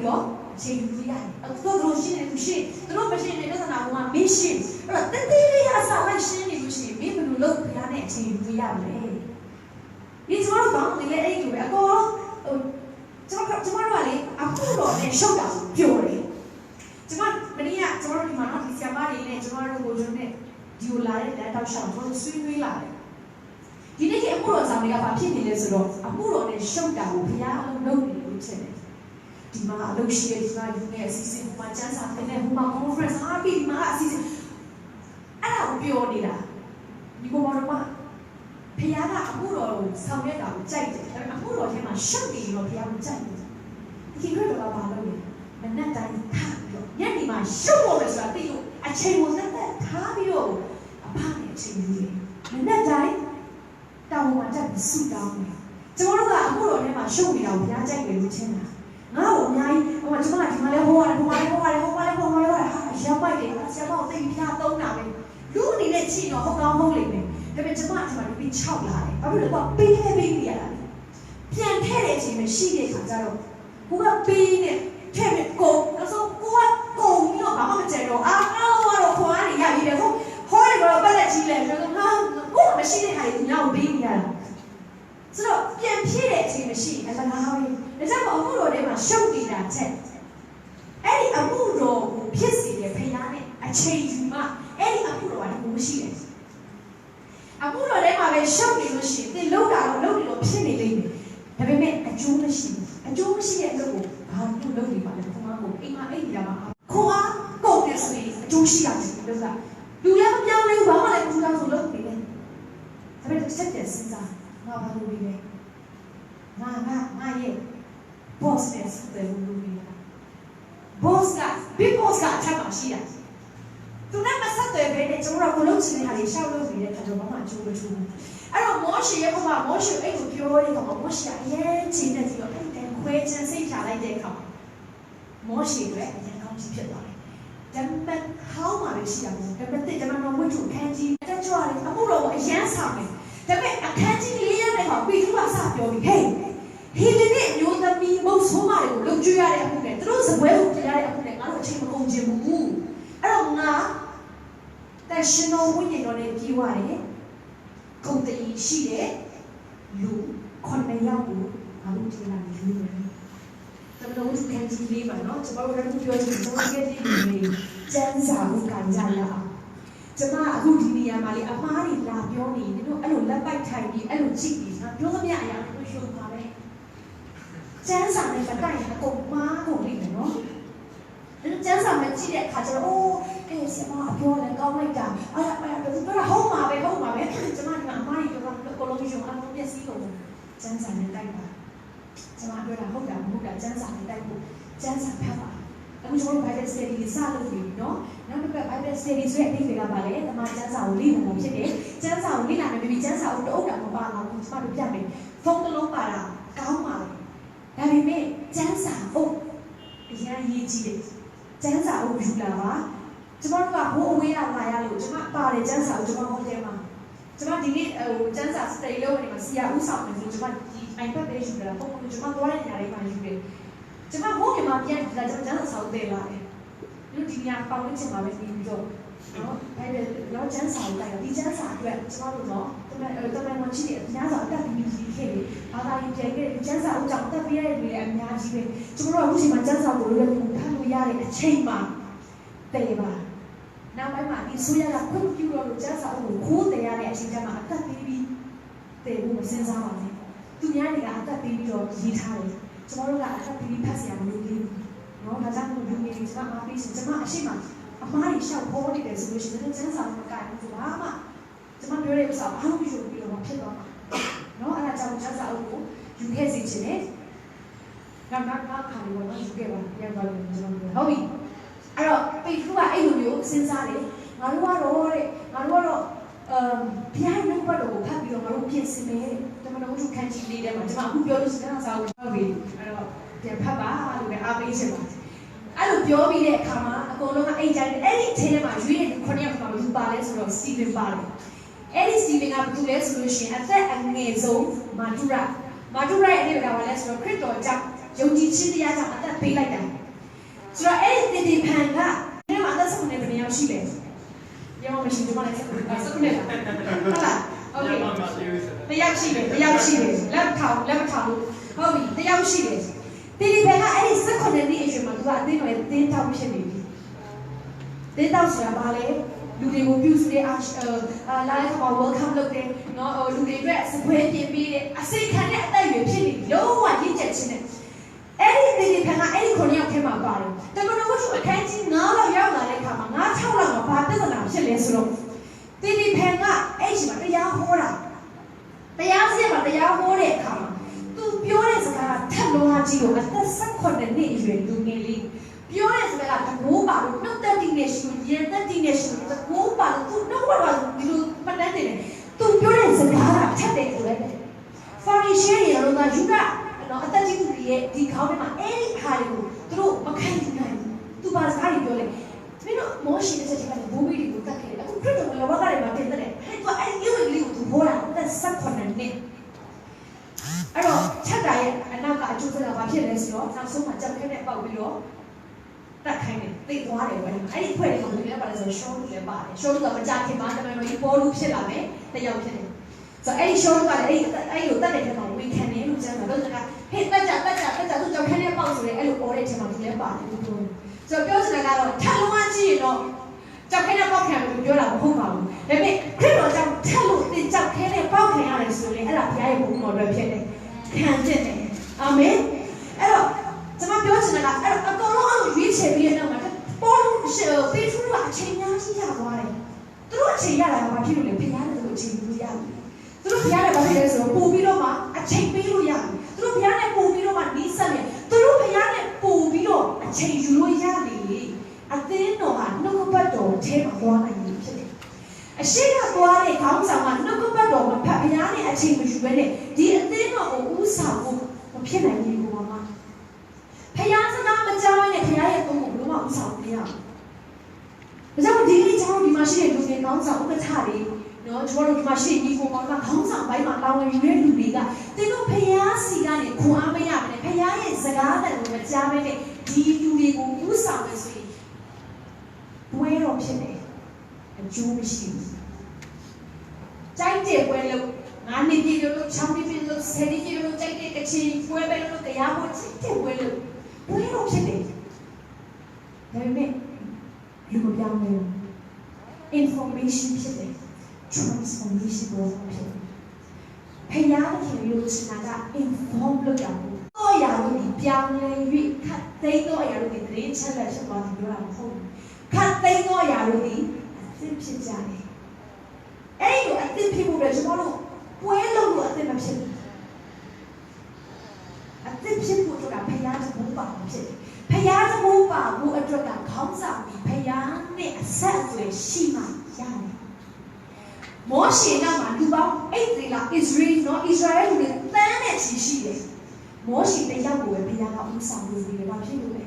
တော့ချိန်ယူလို့ရတယ်အခုတို့ရှင်းနေလို့ရှင်းတို့မရှင်းနေပြဿနာကမင်းရှင်းအဲ့တော့တတိယအစလိုက်ရှင်းနေလို့ရှိရင်မင်းဘယ်လိုလုပ်ဖျားနဲ့အချိန်ယူလို့ရမလဲဒီကျမတို့ကောင်းတယ်လေအဲ့ဒီလိုပဲအကောကျမတို့ကလေအခုတော့နဲ့ရှုပ်တာပြောတယ်ကျမမနေ့ကကျမတို့ဒီမှာတော့ဒီဆရာမတွေနဲ့ကျမတို့ကိုကျွန်းနဲ့ဒီလိုလာတဲ့တောက်ရှောင်းကျမတို့ဆွေးနွေးလာတယ်ဒီနေ့ကအမှုတော်ဆောင်တွေကဘာဖြစ်နေလဲဆိုတော့အမှုတော်နဲ့ရှုပ်တာကိုဘုရားအလုံးလုပ်နေလို့ချက်တယ်ဒီမှာအလုပ်ရှိတဲ့ဒီမှာယူနေအစီအစဉ်ဟိုမှာကျန်းစာတင်နေဟိုမှာ conference အားပြီးဒီမှာအစီအစဉ်အဲ့ဒါကိုပြောနေတာဒီကောင်ကတော့ဘုရားကအမှုတော်ကိုဆောင်ရွက်တာကိုကြိုက်တယ်ဒါပေမဲ့အမှုတော်ထဲမှာရှုပ်နေတော့ဘုရားမကြိုက်ဘူးဒီလိုတော့ဘာလုပ်လဲမနဲ့တိုင်းထားပြီးတော့ညနေမှာရှုပ်ဖို့ပဲဆိုတာသိလို့အချိန်ကိုသက်သက်ထားပြီးတော့အဖနဲ့အချိန်ကြီးမနဲ့တိုင်းတောင်းမှတက်ပြီးဆူတောင်းတယ်ကျွန်တော်တို့ကအမှုတော်ထဲမှာရှုပ်နေတာကိုဘုရားကြိုက်တယ်လို့ချင်းတာငါ့ကိုအများကြီးဟိုမှာကျွန်မကဒီမှာလဲဟိုရတယ်ဟာရောက်ပိုက်တယ်ဆရာမကိုသိပြီးသားသုံးတာပဲလူအနေနဲ့ချိန်တော့ဟုတ်ကောင်းဟုတ်လိမ့်မယ်ဒါပေမဲ့ကျွန်မဒီမှာပြီး6လာတယ်ဘာလို့လဲတော့ပေးနေရတာပြန်ထည့်တဲ့အချိန်မှာရှိတဲ့ခါကျတော့ဟိုကပေးနေထည့်ပြီးကိုနောက်ဆုံးကိုကကုန်ပြီးတော့ဘာမှမကြံတော့အားတော့ခွာနေရပြီလေဟိုဟောရတော့ပလက်ကြီးလဲဆိုတော့ငါကိုမရှိတဲ့ဟာကြီးညောင်းပေးနေရတာဆိုတော့ပြန်ဖြည့်တဲ့အချိန်မရှိအလကားပဲဒါကြောင့်အမှုတော်ထဲမှာရှုပ်နေတာချက်အဲ့ဒီအမှုတော်ကိုဖြစ်စေတဲ့ဖခင်နဲ့အချိန်ယူမှအဲ့ဒီအမှုတော်ကလည်းမရှိတယ်အမှုတော်ထဲမှာပဲရှုပ်နေလို့ရှိရင်သင်လောက်တာတော့လောက်နေတော့ဖြစ်နေလိမ့်မယ်ဒါပေမဲ့အကျိုးမရှိတဲ့အလုပ်ကိုဘာလို့လုပ်နေပါလဲခွန်အားကိုအိမ်မှာအိမ်နေတာမှာခွန်အားကုန်နေဆိုရင်အကျိုးရှိရတယ်လို့ကလူလည်းမပြောင်းလဲဘူးဘာမှလည်းမပြောင်းဆိုလုပ်နေတယ်ဒါပေမဲ့စက်တဲ့စဉ်းစားငါဘာလုပ်နေလဲငါရဲ့ boss နဲ့ဆက်တယ်လို့လုပ်နေတာ boss က big boss ကအထက်မှာရှိတာသူနဲ့မဆက်တယ်ပဲနဲ့ကျွန်တော်တို့လုံးချင်တဲ့ဟာတွေရှောက်လုပ်နေတဲ့ခါကျတော့ဘာမှအကျိုးမထူးဘူးအဲ့တော့မောရှေရဲ့ဘုရားမောရှေအဲ့ကိုပြောတဲ့ကောင်မောရှေအရင်ချိန်နဲ့ပြီးတော့အဲ့တဲ့ခွဲချမ်းစိတ်ချလိုက်တဲ့အခါမောရှေရဲ့အရင်ကောင်းကြီးဖြစ်သွားတယ်။ဒါပေမဲ့ဟောင်းမှလည်းရှိတာပေါ့။ဒါပေမဲ့ကျွန်တော်ဝိတ္ထုအခန်းကြီးတက်ကြွတယ်အမှုတော်ကိုအရန်ဆောင်တယ်။ဒါပေမဲ့အခန်းကြီးလေးရတဲ့ကောင်ပြီးသူကစပြောပြီးဟေးဟီဒီနဲ့မျိုးသမီးမဟုတ်ဆိုးမတွေကိုလုံကျွေးရတဲ့အမှုနဲ့သူတို့စပွဲကိုပြရတဲ့အမှုနဲ့ငါတို့အချိန်မကုန်ချင်ဘူး။အဲ့တော့ငါတရှင်တော်ဝိညာဉ်တော်နဲ့ပြီးသွားတယ်။ကုန်တည်ရှိတဲ့လူ9ယောက်ကိုငါတို့ဒီလာယူနေတယ်။တမန်တော်သူကန်ကြီးလေးပါနော်။ကျွန်တော်တို့ကပြောချင်တယ်။ကျွန်တော်ကဒီနေ့ကျန်းစာကိုကန်ကြရအောင်။ကျွန်မအခုဒီနေရာမှာလေအမားတွေလာပြောနေတယ်တို့အဲ့လိုလက်ပိုက်ထိုင်ပြီးအဲ့လိုကြည့်ပြီးနော်ပြောသမျှအရာတွေရှုပ်ပါပဲ။ကျန်းစာနဲ့ပတ်တိုင်းအကုန်မားကုန်နေတယ်နော်။အဲ့ကျန်းစာမကြည့်တဲ့အခါကျတော့အိုးအဲ့ဆရာမအပြောလည်းကောင်းလိုက်တာအဲ့ဒါသူပြောတာဟုတ်မှာပဲကျွန်မဒီမှာအမားတွေပြောတာအကုန်လုံးရှုပ်အောင်ပြည့်စည်ကုန်ကျန်းစာနဲ့တိုက်ပါကျွန်မပြောတာဟုတ်တာမဟုတ်တာကျန်းစာနဲ့တိုက်ဖို့ကျန်းစာဖတ်ပါအခုကျွန်တော် Bible study စလုပ်ပြီနော်နောက်တစ်ခါ Bible study ဆိုတဲ့အဓိပ္ပာယ်ကပါလေတမန်ကျန်းစာကိုလေ့လာဖို့ဖြစ်တယ်ကျန်းစာကိုလေ့လာမယ်ပြီးကျန်းစာကိုတအုပ်တာမပါလာဘူးကျွန်တော်တို့ပြမယ်ဖုန်းတစ်လုံးပါတာကောင်းပါလေဒါပေမဲ့ကျန်းစာအုပ်အရင်ရေးကြည့်တယ်ကျန်းစာအုပ်ယူလာပါကျွန်တော်တို့ကဘိုးအဝေးလာရလို့ကျွန်မပါတယ်ကျန်းစာကိုကျွန်မဟိုတယ်မှာကျွန်မဒီနေ့ကျန်းစာ study လုပ်နေမှာဆရာဦးဆောင်နေဆိုကျွန်မဒီ iPad လေးယူလာပုံမှန်ကျွန်မသွားတဲ့နေရာလေးမှာယူတယ်ကျွန်မဟိုကမှပြန်လာကျွန်မကျန်းစာစာအုပ်တယ်လာတယ်လူဒီညပေါင်းချင်ပါပဲပြီးတော့နော်အဲ့ဒါတော့ကျန်းစာကိုတိုက်ဒီကျန်းစာအတွက်ကျွန်တော်တို့တော့တမန်တော်ကြီးအများဆုံးအတက်ပြီးခဲ့တယ်ဘာသာရေးပြန်ခဲ့ကျန်းစာအကြောင်းတက်ပြီးရတဲ့လူတွေအများကြီးပဲကျွန်တော်တို့အခုချိန်မှာကျန်းစာကိုလည်းထားလို့ရတဲ့အချိန်မှာတည်ပါနောက်ပိုင်းမှာဒီဆိုရကခွင့်ပြုတော့လို့ကျန်းစာအုပ်ကိုခိုးတယ်ရတဲ့အချိန်ကျမှအသက်ပေးပြီးတည်ဖို့မစင်စားပါနဲ့သူများတွေကအသက်ပေးပြီးတော့ရေးထားတယ်ကျွန်တော်တို့ကအသက်ပေးပြီးဖတ်စရာမလိုသေးဘူးနော်ဒါကြောင့်လူငယ်တွေကျွန်မအားပေးရှင်ကျွန်မအရှိမအမားတွေရှောက်ပေါ်နေတယ်ဆိုလို့ရှိရင်ကျန်းစာမကိုင်ဘူးဘာမှကျွန်မပြောတဲ့ဥစ္စာဘာလို့ယူပြီးတော့ဖြစ်သွားမှာနော်အဲ့ဒါကြောင့်ကျန်းစာအုပ်ကိုယူခဲ့စီခြင်းနဲ့နောက်ခါလေးတော့ယူခဲ့ပါပြန်သွားလို့ကျွန်တော်ပြောဟုတ်ပြီအဲ့တော့ပေထူကအဲ့လိုမျိုးစဉ်းစားတယ်ငါတို့ကတော့ဘုရားနှုတ်ဘတ်တော်ကိုဖတ်ပြီးတော့ငါတို့ပြင်ဆင်မယ်တမန်တော်သူခန်းကြီးလေးထဲမှာကျွန်မအခုပြောလို့စကားစာကိုဟုတ်ပြီအဲ့တော့ပြန်ဖတ်ပါလို့ပဲအားပေးချင်ပါတယ်အဲ့လိုပြောပြီးတဲ့အခါမှာအကုန်လုံးကအိတ်ကြိုက်တယ်အဲ့ဒီအထဲမှာရွေးတဲ့9ယောက်ကဘာလို့ပါလဲဆိုတော့စတီဗင်ပါတယ်အဲ့ဒီစတီဗင်ကဘာလို့လဲဆိုလို့ရှိရင်အသက်အငယ်ဆုံးမာတူရာရဲ့အဓိပ္ပာယ်ကဘာလဲဆိုတော့ခရစ်တော်ကြောင့် ယုံကြည်ခြင်းတရားကြောင့်အသက်ပေးလိုက်တာဆိုတော့အဲ့ဒီတေတီဖန်ကဒီမှာအသက်ဆုံးနေဘယ်ရောက်ရှိလဲရောမရှိဒီမှာလည်းဆက်နေတာဟုတ်လားโอเคတယောက်ရှိတယ်လက်ထောင်လို့ဟုတ်ပြီတယောက်ရှိတယ်တေတီဖန်ကအဲ့ဒီ16နှစ်အရွယ်မှာသူကအသင်းတော်ရဲ့တင်းတောက်ဖြစ်နေပြီတင်းတောက်ဆိုတာဘာလဲလူတွေကိုပြုစုတဲ့လာတဲ့ခါမှာ welcome လုပ်တယ်နော်လူတွေအတွက်စပွဲပြင်ပေးတယ်အစိတ်ခံတဲ့အသက်အရွယ်ဖြစ်နေလုံးဝရင့်ကျက်ခြင်းနဲ့အဲ့ဒီတေတီဖန်ကအဲ့ဒီ9ယောက်ထဲမှာပါတယ်တမန်တော်ဝတ္ထုအခန်းကြီး9လောက်ရောက်လာတဲ့အခါမှာ9 6လောက်မှာဘာပြဿနာဖြစ်လဲဆိုတော့တေတီဖန်ကအဲ့ဒီမှာတရားဟောတာတရားစရမှာတရားဟောတဲ့အခါမှာသူပြောတဲ့စကားထက်လုံးအကြီးကိုအသက်18နှစ်အရွယ်လူငယ်လေးပြောတဲ့စကားကတကိုးပါလို့နှုတ်သက်တည်နေရှိရန်သက်တည်နေရှိတကိုးပါလို့သူနှုတ်ပါလို့ဒီလိုမှတ်တမ်းတင်တယ်သူပြောတဲ့စကားကထက်တယ်ဆိုလည်းဖော်ရီရှယ်ရီရောကယူကအသက်ကြီးသူတွေရဲ့ဒီခေါင်းထဲမှာအဲ့ဒီခါတွေကိုသူတို့မခံနိုင်ဘူးသူပါစကားတွေပြောလေမင်းတို့မောရှိတဲ့ချက်ကဘိုးဘီတွေကိုတတ်ခဲ့တယ်အခုခရစ်တော်လောကထဲမှာတင်တဲ့ဟဲ့သူအဲ့ဒီရုပ်လေးကိုသူဟောတာအသက်18နှစ်အဲ့တော့ချက်တာရဲ့အနောက်ကအကျိုးဆက်တာဘာဖြစ်လဲဆိုတော့နောက်ဆုံးမှာကြောက်ခဲနဲ့ပေါက်ပြီးတော့တက်ခိုင်းတယ်သိသွားတယ်ပဲအဲ့ဒီဖွဲ့တွေကဘယ်လိုလဲပါလဲဆိုတော့ရှော့လို့လည်းပါတယ်ရှော့လို့ကမကြခင်မှာတမန်တော်ကြီးပေါ်လို့ဖြစ်လာမယ်တယောက်ဖြစ်တယ်ဆိုအဲ့ဒီရှော့ကလည်းအဲ့လိုတက်တဲ့ထဲမှာဝင်ခံတယ်လို့ကျမ်းစာတော့ကဟဲ့တက်ကြသူကြောက်ခဲနဲ့ပေါက်ဆိုတယ်အဲ့လိုပေါ်တဲ့ထဲမှာသူလည်းပါတယ်လို့ပြောတယ်ဆိုတော့ပြောစကားကတော့ထက်လုံးအကြည့်ရင်တော့ကြောက်ခဲနဲ့ပေါက်ခံတယ်လို့ပြောတာမဟုတ်ပါဘူးဒါပေမဲ့ခရစ်တော်ကြောင့်ထက်လို့တင်ကြောက်ခဲနဲ့ပေါက်ခံရတယ်ဆိုရင်အဲ့ဒါဘုရားရဲ့ဘုံတော်ပဲဖြစ်တယ်ခံကျင်တယ်အာမင်အဲ့တော့ကျွန်မပြောချင်တာကအဲ့တော့အကုန်လုံးအဲ့လိုရွေးချယ်ပြီးတဲ့နောက်မှာပေါ်လို့ရှိပေထူးကအချိန်များကြီးရသွားတယ်သူတို့အချိန်ရတာကဘာဖြစ်လို့လဲဘုရားနဲ့သူတို့အချိန်ယူရတယ်သူတို့ဘုရားနဲ့ဘာဖြစ်လဲဆိုတော့ပို့ပြီးတော့မှအချိန်ပေးလို့ရတယ်သူတို့ဘုရားနဲ့ပို့ပြီးတော့မှနီးစပ်တယ်သူတို့ဘုရားနဲ့ပို့ပြီးတော့အချိန်ယူလို့ရတယ်လေအသင်းတော်ဟာနှုတ်ကပတ်တော်ထဲမှာသွားနိုင်ပြီဖြစ်တယ်အရှိကသွားတဲ့ခေါင်းဆောင်ကနှုတ်ကပတ်တော်မဖတ်ဘုရားနဲ့အချိန်မယူဘဲနဲ့ဒီအသင်းတော်ကိုဥဆောင်ဖို့မဖြစ်နိုင်ဘူးကွာမဘုရားစကားမကြားဘဲနဲ့ဘုရားရဲ့ပုံကိုဘယ်တော့မှဥဆောင်မရဘူးဒါကြောင့်ဒီနေ့ကျွန်တော်ဒီမှာရှိတဲ့လူတွေခေါင်းဆောင်ဥက္ကဋ္ဌတွေနော်ကျွန်တော်တို့ဒီမှာရှိတဲ့ညီကိုမောင်ကခေါင်းဆောင်ပိုင်းမှာတာဝန်ယူတဲ့လူတွေကသူတို့ဘုရားစီကနေခွန်အားမရဘဲနဲ့ဘုရားရဲ့စကားတန်ကိုမကြားဘဲနဲ့ဒီလူတွေကိုဥဆောင်မယ်ဆိုရင်ဘွဲတော်ဖြစ်တယ်အကျိုးမရှိဘူးကြိုက်တဲ့ဘွဲလို့9နှစ်ပြည့်လို့6နှစ်ပြည့်လို့10နှစ်ပြည့်လို့ကြိုက်တဲ့ကချင်ဘွဲပဲလို့တရားဖို့ကြိုက်တဲ့ဘွဲလို့ဘွဲတော်ဖြစ်တယ်ဒါပေမဲ့လူမပြောင်းဘူး information ဖြစ်တယ် transformation ကိုဖြစ်တယ်ဖျားခင်လို့ဆိုတာက inform လုပ်ရဘူးတော့ရလို့ဒီပြောင်းလဲ၍ခတ်သိမ်းတော့ရလို့ဒီသတင်းချက်လက်ဖြစ်သွားတယ်ပြောတာမဟုတ်ဘူးခတ်သိမ်းတော့ရလို့ဒီအသစ်ဖြစ်ကြတယ်အဲ့ဒီအသစ်ဖြစ်ဖို့အတွက်ကျွန်တော်တို့ပွဲလုံးလို့အသစ်မဖြစ်ဘူးအသစ်ဖြစ်ဖို့ဆိုတာဖျားသဘောပါဖြစ်တယ်ဖျားသဘောပါဖို့အတွက်ကခေါင်းဆောင်ပြီးဖျားနဲ့အဆက်အသွယ်ရှိမှရတယ်မောရှေကမှလူပေါင်း8လဣသရေလနော်ဣသရေလတွေတန်းနဲ့ချီရှိတယ်မောရှေတယောက်ကိုပဲဘုရားကဥဆောင်လို့ပြီးတယ်ဘာဖြစ်လို့လဲ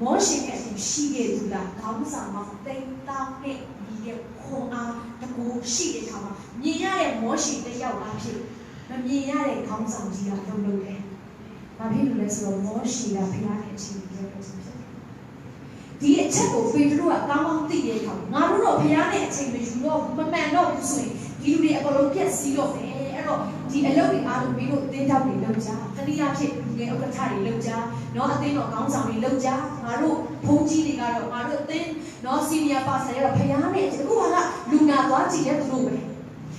မောရှေကရှိတဲ့သူကခေါင်းဆောင်မှာတိမ်တောင်းနဲ့ဒီရဲ့ခွန်အားတကူရှိတဲ့အခါမှာမြင်ရတဲ့မောရှေတယောက်အဖြစ်မမြင်ရတဲ့ခေါင်းဆောင်ကြီးကလုံးလုံးတယ်ဘာဖြစ်လို့လဲဆိုတော့မောရှေကဘုရားနဲ့အချင်းချင်းပြောဖြစ်တယ်ဒီအချက်ကိုပေတရုကကောင်းကောင်းသိတဲ့အခါငါတို့တော့ဘုရားနဲ့အချိန်မယူတော့မမှန်တော့ဘူးဆိုရင်ဒီလူတွေအကုန်လုံးပြက်စီးတော့တယ်အဲ့တော့ဒီအလုပ်တွေအားလုံးပြီးတော့တင်းတောက်တွေလုပ်ကြတတိယဖြစ်လူငယ်ဥက္ကဋ္ဌတွေလုပ်ကြနော်အသင်းတော်ခေါင်းဆောင်တွေလုပ်ကြငါတို့ဘုန်းကြီးတွေကတော့ငါတို့အသင်းနော်စီနီယာပါဆာတွေကတော့ဘုရားနဲ့အခုကလူနာသွားကြည့်တဲ့သူတို့ပဲ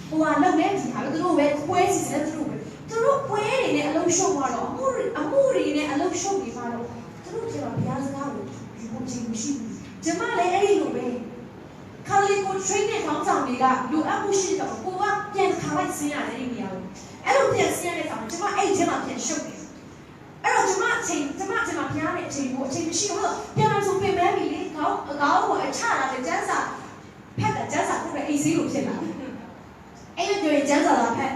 ဟိုကလုပ်နေကြတာပဲသူတို့ပဲပွဲစီစဉ်တဲ့သူတို့ပဲသူတို့ပွဲတွေနဲ့အလုံးရှုံသွားတော့အမှုတွေနဲ့အလုံးရှုံနေမှာတော့သူတို့ကျတော့ဘုရားစကားကိုယူဖို့ချိန်မရှိဘူးကျမလည်းအဲ့ဒီလိုပဲခါလေးကို train တဲ့ခေါင်းဆောင်တွေကလူအမှုရှိတော့ကိုကပြန်ခါလိုက်ဆင်းရတယ်ဒီနေရာကိုအဲ့လိုပြန်ဆင်းရတဲ့အခါမှာကျမအဲ့ဒီမှာပြန်ရှုပ်တယ်အဲ့တော့ကျမဘုရားနဲ့အချိန်ကိုအချိန်မရှိဘူးပြန်လာဆိုပြင်မဲပြီလေခေါင်းကိုအချလာတဲ့ကျန်းစာဖက်တဲ့ကျန်းစာကိုပဲအေးစေးလို့ဖြစ်လာအဲ့လိုပြောရင်ကျန်းစာလာဖက်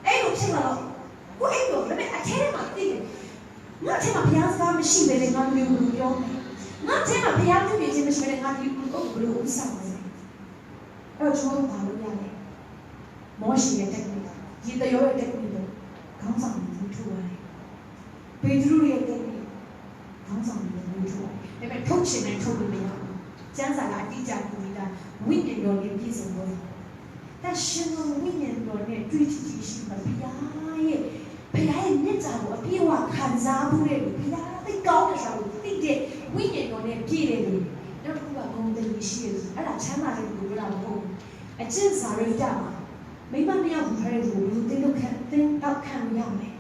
အဲ့လိုဖြစ်လာတော့ကိုအဲ့လိုလည်းအထဲမှာသိတယ်ငါထဲမှာဘုရားစကားမရှိဘဲနဲ့ငါမျိုးကိုပြောငါထဲမှာဘုရားပြုပြင်ခြင်းမရှိဘဲနဲ့ငါဒီကိုဘယ်လိုဥဆောင်လဲအဲ့တော့ကျွန်တော်ဘာလို့ရလဲမောရှိရဲ့ technique ဒီတရောရဲ့ technique ကိုခေါင်းဆောင်မှုထုတ်ရတယ်ဘ ဘေဒရုရဲ့တဲ့ခေါင်းဆောင်တွေလို့ထုတ်တယ်ဒါပေမဲ့ထုတ်ချင်တယ်ထုတ်လို့မရဘူးကျမ်းစာကအတိအကျပုံနေတာဝိညာဉ်တော်နဲ့ပြည့်စုံလို့但是呢，ဝိညာဉ်တော်နဲ့တွေ့ကြည့်ရှိမှာဘုရားရဲ့မြတ်တာကိုအပြည့်အဝခံစားမှုတဲ့ဘုရားသိကောင်းတဲ့စာကိုသိတဲ့ဝိညာဉ်တော်နဲ့ပြည့်တယ်လို့နောက်တစ်ခုကဘုံတည်းရှိတယ်အဲ့ဒါချမ်းသာတဲ့လူပြောတာမဟုတ်ဘူးအကျင့်စာရိတ္တမှာမိမနှစ်ယောက်ထားတဲ့လူကိုသင်တော့ခံရမယ်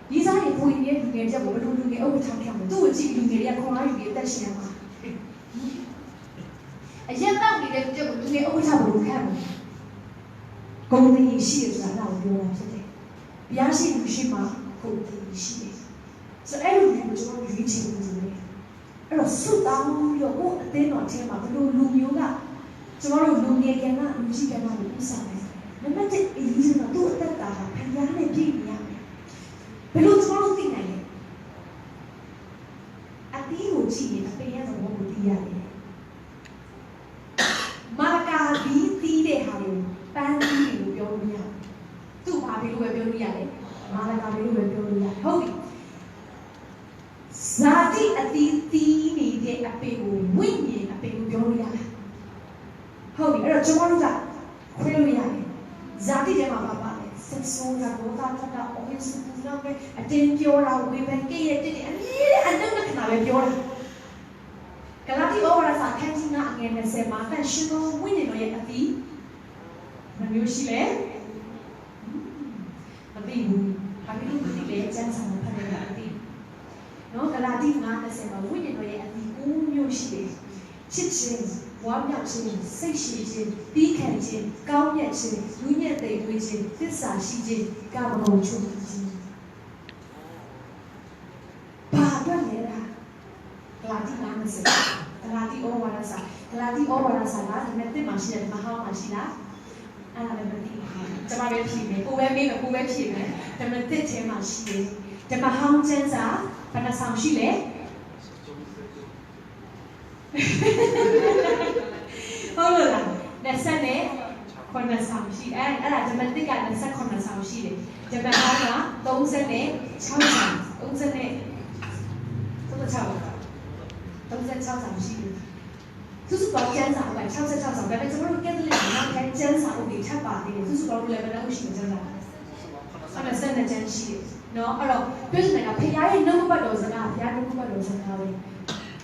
ဒီစားတွေကိုရင်ရဲ့လူငယ်ချက်ကိုဘယ်လိုလူငယ်ဥပ္ပထားခံမလဲသူ့ကိုကြည့်လူငယ်တွေကခွန်အားယူပြီးအသက်ရှင်ရမှာအရင်တော့နေတဲ့ချက်ကိုလူငယ်ဥပ္ပထားဖို့ခံမှာဂုဏ်တည်းရှိရဆိုတာတော့ပြောတာဖြစ်တယ်။ဘုရားရှိခိုးရှိမှဂုဏ်တည်းရှိတယ်။ဆိုအဲ့လိုမျိုးကျွန်တော်ရွေးချယ်နေတယ်။အဲ့တော့ဆုတောင်းပြီးတော့ကိုယ်အသင်းတော်ထဲမှာဘယ်လိုလူမျိုးကကျွန်တော်တို့လူငယ်ကလူကြီးကလို့ဥစားတယ်။နံပါတ်1အရေးကြီးတာသူ့အသက်တာကဘုရားနဲ့ပြည့်နေရမယ်။ဘယ်လိုကျွန်တော်တို့သိနိုင်လဲ။အတီးကိုကြည့်ရင်အပင်ရဲ့သဘောကိုသိရတယ်။မာကာဘီတီးတဲ့ဟာကိုပန်းတီးလို့ပြောလို့ရသူ့ဘာပဲလို့ပဲပြောလို့ရတယ်မာလကာပဲလို့ပဲပြောလို့ရတယ်ဟုတ်ပြီဇာတိအတီးတီးနေတဲ့အပေကိုဝိညာဉ်အပေကိုပြောလို့ရတယ်ဟုတ်ပြီအဲ့တော့ကျွန်တော်တို့ကခွဲလို့ရတယ်ဇာတိထဲမှာပါပါတယ်ဆက်ဆိုးတာဘောတာထတာအော်စပူတော့ပဲအတင်းပြောတာဝေဖန်ကြည့်ရတဲ့အမြဲအနုတ်ကနာပဲပြောတာဂလာတိဩဝါဒစာခန်းကြီးကအငယ်20မှာတန်ရှင်သောဝိညာဉ်တော်ရဲ့အတီးမမျိုးရှိလဲမသိဘူးဘာဖြစ်လို့မသိလဲကျမ်းစာမှာဖတ်ရတာမသိနော်ဂလာတိ9:20မှာဝိညာဉ်တော်ရဲ့အတီး9မျိုးရှိတယ်ချစ်ခြင်းဝါမြောက်ခြင်းစိတ်ရှိခြင်းပြီးခံခြင်းကောင်းမြတ်ခြင်းလူညက်သိမ်ဝေးခြင်းသစ္စာရှိခြင်းကာမဂုဏ်ချုပ်ခြင်းဘာအတွက်လဲလားဂလာတိ9:20ဂလာတိဩဝါဒစာကဒီမဲ့တစ်မှာရှိတယ်မဟောင်းမှာရှိလားအဲ့ဒါလည်းမသိဘူးကျွန်မပဲဖြေမယ်ကိုပဲမေးမယ်ကိုပဲဖြေမယ်ဒါမဲ့တစ်ထဲမှာရှိတယ်ဓမ္မဟောင်းကျမ်းစာဘယ်နှဆောင်ရှိလဲဟုတ်လို့လား20နဲ့9ဆောင်ရှိအဲ့ဒါဓမ္မတစ်က29ဆောင်ရှိတယ်ဓမ္မဟောင်းက36ဆောင်ရှိတယ်စုစုပေါင်းကျမ်းစာက66ဆောင်ပဲကျွန်တော်တို့ကက်သလစ်ကနောက်ကျမ်းစာအုပ်တွေထပ်ပါသေးတယ်စုစုပေါင်းလည်းဘယ်လောက်ရှိမှကျမ်းစာအဲ့ဒါ7ကျမ်းရှိတယ်နော်အဲ့တော့ပြောချင်တာကဖခင်ရဲ့နှုတ်ပတ်တော်စကားဘုရားနှုတ်ပတ်တော်စကားပဲဒါ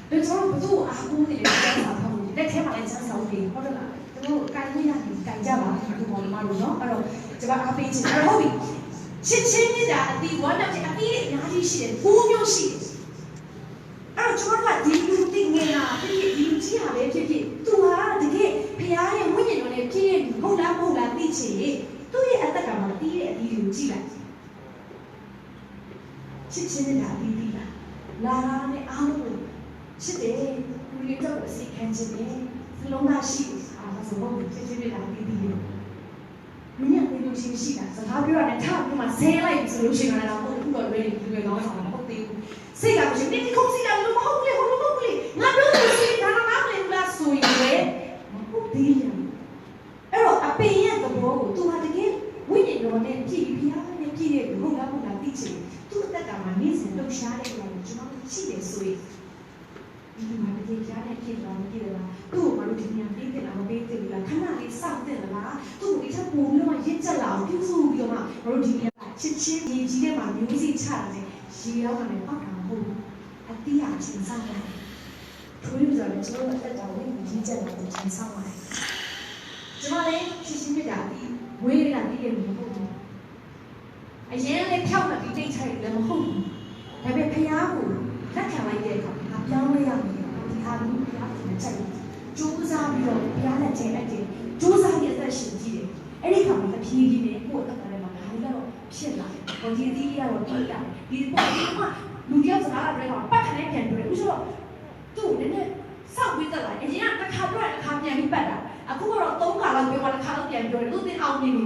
ကျွန်တော်တို့အားကိုးနေတယ်ကျမ်းစာဖတ်လို့လက်ထဲမှာလည်းကျမ်းစာအုပ်တွေဟုတ်တယ်လားကျွန်တော်တို့ကိုင်လို့ရတယ်ကိုင်ကြပါဒီပေါ်မှာလို့နော်အဲ့တော့ကျွန်တော်အားပေးချင်တယ်ဟုတ်ပြီချစ်ချင်းမြတ်တာအတီးဝမ်းမြောက်ခြင်းအတီးအများကြီးရှိတယ်9မျိုးရှိတယ်အဲ့တော့ကျွန်တော်ကဒီလူသိငယ်တာဖြစ်ဖြစ်ဒီလူကြီးဟာပဲဖြစ်ဖြစ်သူဟာတကယ်ဖခင်ရဲ့ဝိညာဉ်တော်နဲ့ပြည့်ရဲ့ဟုတ်လားသိချင်သူ့ရဲ့အသက်ကမှတီးတဲ့အတီးကိုကြည့်လိုက်ချစ်ချင်းနဲ့အတီးတီးလာနဲ့အားလုံးချစ်တယ်လူတွေတော့အစိတ်ခံခြင်းနဲ့စလုံးသားရှိအားဆိုတော့ချစ်ချင်းနဲ့အတီးတီးလို့မင်းရဲ့လူချင်းရှိတာစကားပြောရတယ်ထားပြီးမှဆဲလိုက်ဆိုလို့ရှိရင်လည်းတော့ဘုတော်တွေကောင်းဆောင်မဟုတ်သေးဘူးစိတ်ကမရှိနေခုစီလာလို့မဟုတ်လေငါပြောလို့ရှိရင်ဒါတော့နားမလည်ဘူးလားဆိုရင်လေမဟုတ်သေးဘူးအဲ့တော့အပေရဲ့သဘောကိုသူဟာတကယ်ဝိညာဉ်တော်နဲ့ပြည့်ပြီးဖျားနဲ့ပြည့်တဲ့ဘုရားသိချင်သူ့အသက်ကမှနေစဉ်လှုပ်ရှားတဲ့နေရာကိုကျွန်တော်ရှိတယ်ဆိုရင်ဒီမှာတကယ်ကြားတဲ့ဖြစ်သွားမဖြစ်လားသူ့ကိုမလို့ဒီညပေးတယ်လားမပေးတယ်လားခဏလေးစောင့်တယ်လားသူ့ကိုဒီထက်ပိုပြီးတော့ရစ်ချက်လာအောင်ပြုစုပြီးတော့မှတို့ဒီညချစ်ချင်းကြီးကြီးတဲ့မှာမျိုးစိချရတယ်ရေရောက်တယ်ပောက်တာမဟုတ်ဘူးအတိအကျဉ်းစားတယ်ထိုးရကြတယ်ကျွန်တော်အသက်တာဝင်ကြီးချက်လာကိုချိန်ဆောင်ပါတယ်ကျွန်တော်လည်းချစ်ချင်းမြတ်တာဒီဝေးရတာဒီလိုမဟုတ်ဘူးအရင်လည်းဖြောက်နေပြီးတိတ်ချိုက်လည်းမဟုတ်ဘူးဒါပေမဲ့ဖျားကိုလက်ခံလိုက်တဲ့အခါငါပြောင်းလဲရမယ်ဒီဟာကိုဖျားကိုချိန်ကြိုးစားပြီးတော့ဖျားနဲ့ချိန်လိုက်တယ်ကြိုးစားရတဲ့ရှင်ကြီးတယ်အဲ့ဒီခါမှာတဖြည်းဖြည်းနဲ့ကိုယ်အသက်တာလည်းမှာဒါလည်းတော့ဖြစ်လာတယ်ဟိုဒီဒီကတော့ဖြစ်လာတယ်ဒီပေါ်ဒီမှာလူတယောက်စကားလည်းတော့ပတ်ခနဲ့ပြန်ပြောတယ်ဥစ္စာတော့သူ့နည်းနည်းစောက်ပြီးတက်လာအရင်ကတစ်ခါပြောတယ်တစ်ခါပြန်ပြီးပတ်တာအခုကတော့3ခါလောက်ပြောမှတစ်ခါတော့ပြန်ပြောတယ်သူတင်အောင်နေပြီ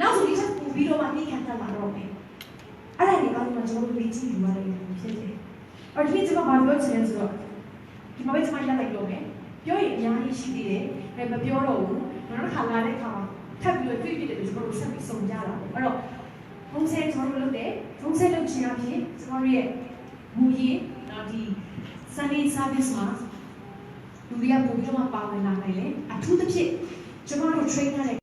နောက်ဆိုဒီချက်ပူပြီးတော့မှနှိခံတတ်လာတော့မယ်အဲ့ဒါတွေကတော့ကျွန်တော်တို့လေ့ကျင့်ယူရတယ်ဖြစ်တယ်အဲ့ဒီကျွန်တော်ဘာပြောချင်လဲဆိုတော့ဒီမှာပဲကျွန်မရက်လိုက်တော့မယ်ပြောရင်အများကြီးရှိသေးတယ်ဒါပေမဲ့မပြောတော့ဘူးနောက်တစ်ခါလာတဲ့အခါမှာထပ်ပြီးတော့တွေ့ဖြစ်တယ်ကျွန်တော်တို့ဆက်ပြီးစုံကြတာပေါ့အဲ့တော့ဘုံဆဲကျွန်တော်တို့လုပ်တယ် ဖုန်းဆက်လုပ်ခြင်းအပြင်ကျမတို့ရဲ့မူရင်းနော်ဒီ Sunday service မှာလူတွေကပို့ပြီးတော့ပါဝင်လာနိုင်တယ်အထူးသဖြင့်ကျမတို့ trainer တဲ့